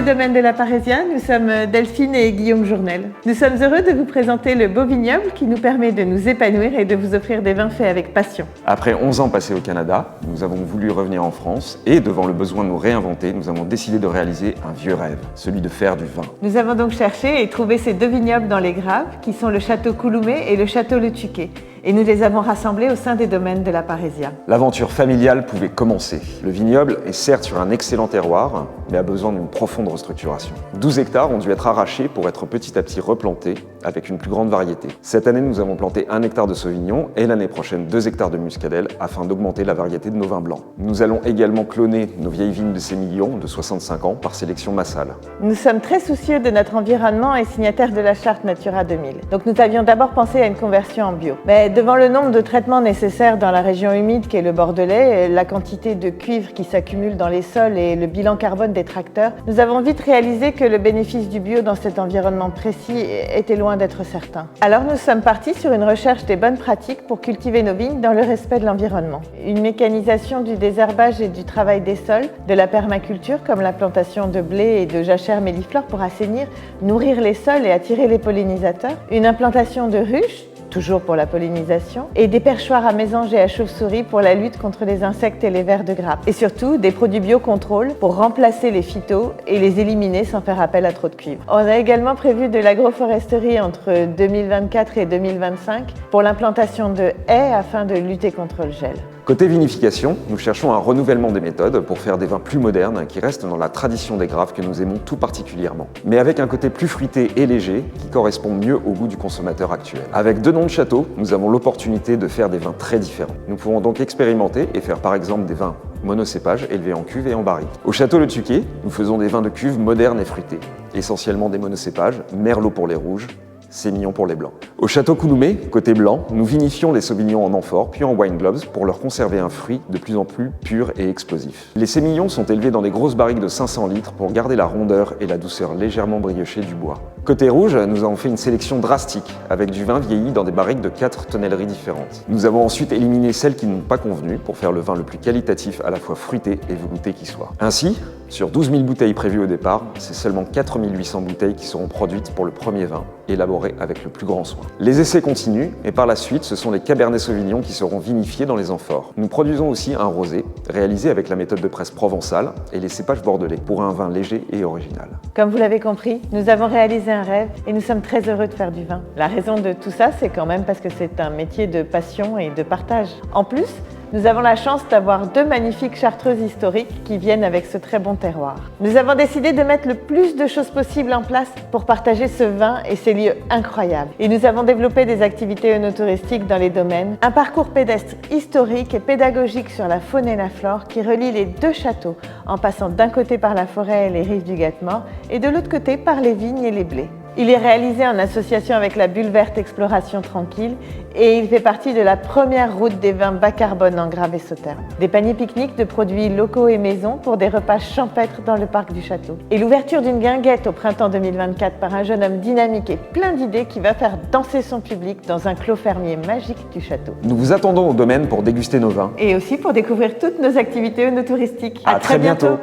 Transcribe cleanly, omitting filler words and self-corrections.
le domaine de la Parésia, nous sommes Delphine et Guillaume Journel. Nous sommes heureux de vous présenter le beau vignoble qui nous permet de nous épanouir et de vous offrir des vins faits avec passion. Après 11 ans passés au Canada, nous avons voulu revenir en France et devant le besoin de nous réinventer, nous avons décidé de réaliser un vieux rêve, celui de faire du vin. Nous avons donc cherché et trouvé ces deux vignobles dans les Graves, qui sont le château Couloumet et le château Le Tuquet. Et nous les avons rassemblés au sein des domaines de la Parésia. L'aventure familiale pouvait commencer. Le vignoble est certes sur un excellent terroir, mais a besoin d'une profonde restructuration. 12 hectares ont dû être arrachés pour être petit à petit replantés avec une plus grande variété. Cette année, nous avons planté 1 hectare de Sauvignon et l'année prochaine 2 hectares de Muscadelle afin d'augmenter la variété de nos vins blancs. Nous allons également cloner nos vieilles vignes de Sémillon de 65 ans par sélection massale. Nous sommes très soucieux de notre environnement et signataires de la charte Natura 2000. Donc nous avions d'abord pensé à une conversion en bio. Mais devant le nombre de traitements nécessaires dans la région humide qu'est le Bordelais, la quantité de cuivre qui s'accumule dans les sols et le bilan carbone des tracteurs, nous avons vite réalisé que le bénéfice du bio dans cet environnement précis était loin d'être certain. Alors nous sommes partis sur une recherche des bonnes pratiques pour cultiver nos vignes dans le respect de l'environnement. Une mécanisation du désherbage et du travail des sols, de la permaculture comme la plantation de blé et de jachères melliflores pour assainir, nourrir les sols et attirer les pollinisateurs, une implantation de ruches, toujours pour la pollinisation, et des perchoirs à mésanges et à chauves-souris pour la lutte contre les insectes et les vers de grappe. Et surtout, des produits biocontrôle pour remplacer les phytos et les éliminer sans faire appel à trop de cuivre. On a également prévu de l'agroforesterie entre 2024 et 2025 pour l'implantation de haies afin de lutter contre le gel. Côté vinification, nous cherchons un renouvellement des méthodes pour faire des vins plus modernes qui restent dans la tradition des Graves que nous aimons tout particulièrement, mais avec un côté plus fruité et léger qui correspond mieux au goût du consommateur actuel. Avec 2 noms de châteaux, nous avons l'opportunité de faire des vins très différents. Nous pourrons donc expérimenter et faire par exemple des vins monocépages élevés en cuve et en barrique. Au château Le Tuquet, nous faisons des vins de cuve modernes et fruités, essentiellement des monocépages, Merlot pour les rouges, Sémillon pour les blancs. Au château Couloumet, côté blanc, nous vinifions les sauvignons en amphore puis en wine globes pour leur conserver un fruit de plus en plus pur et explosif. Les sémillons sont élevés dans des grosses barriques de 500 litres pour garder la rondeur et la douceur légèrement briochée du bois. Côté rouge, nous avons fait une sélection drastique avec du vin vieilli dans des barriques de 4 tonnelleries différentes. Nous avons ensuite éliminé celles qui n'ont pas convenu pour faire le vin le plus qualitatif, à la fois fruité et velouté qui soit. Ainsi, sur 12 000 bouteilles prévues au départ, c'est seulement 4 800 bouteilles qui seront produites pour le premier vin, élaboré avec le plus grand soin. Les essais continuent et par la suite, ce sont les Cabernet Sauvignon qui seront vinifiés dans les amphores. Nous produisons aussi un rosé, réalisé avec la méthode de presse provençale et les cépages bordelais, pour un vin léger et original. Comme vous l'avez compris, nous avons réalisé un rêve et nous sommes très heureux de faire du vin. La raison de tout ça, c'est quand même parce que c'est un métier de passion et de partage. En plus, nous avons la chance d'avoir 2 magnifiques chartreuses historiques qui viennent avec ce très bon terroir. Nous avons décidé de mettre le plus de choses possibles en place pour partager ce vin et ces lieux incroyables. Et nous avons développé des activités œnotouristiques dans les domaines, un parcours pédestre historique et pédagogique sur la faune et la flore qui relie les 2 châteaux en passant d'un côté par la forêt et les rives du Gatemort et de l'autre côté par les vignes et les blés. Il est réalisé en association avec la Bulle Verte Exploration Tranquille et il fait partie de la première route des vins bas carbone en Graves et Sauternes. Des paniers pique-nique de produits locaux et maison pour des repas champêtres dans le parc du château. Et l'ouverture d'une guinguette au printemps 2024 par un jeune homme dynamique et plein d'idées qui va faire danser son public dans un clos fermier magique du château. Nous vous attendons au domaine pour déguster nos vins. Et aussi pour découvrir toutes nos activités œnotouristiques. À très bientôt.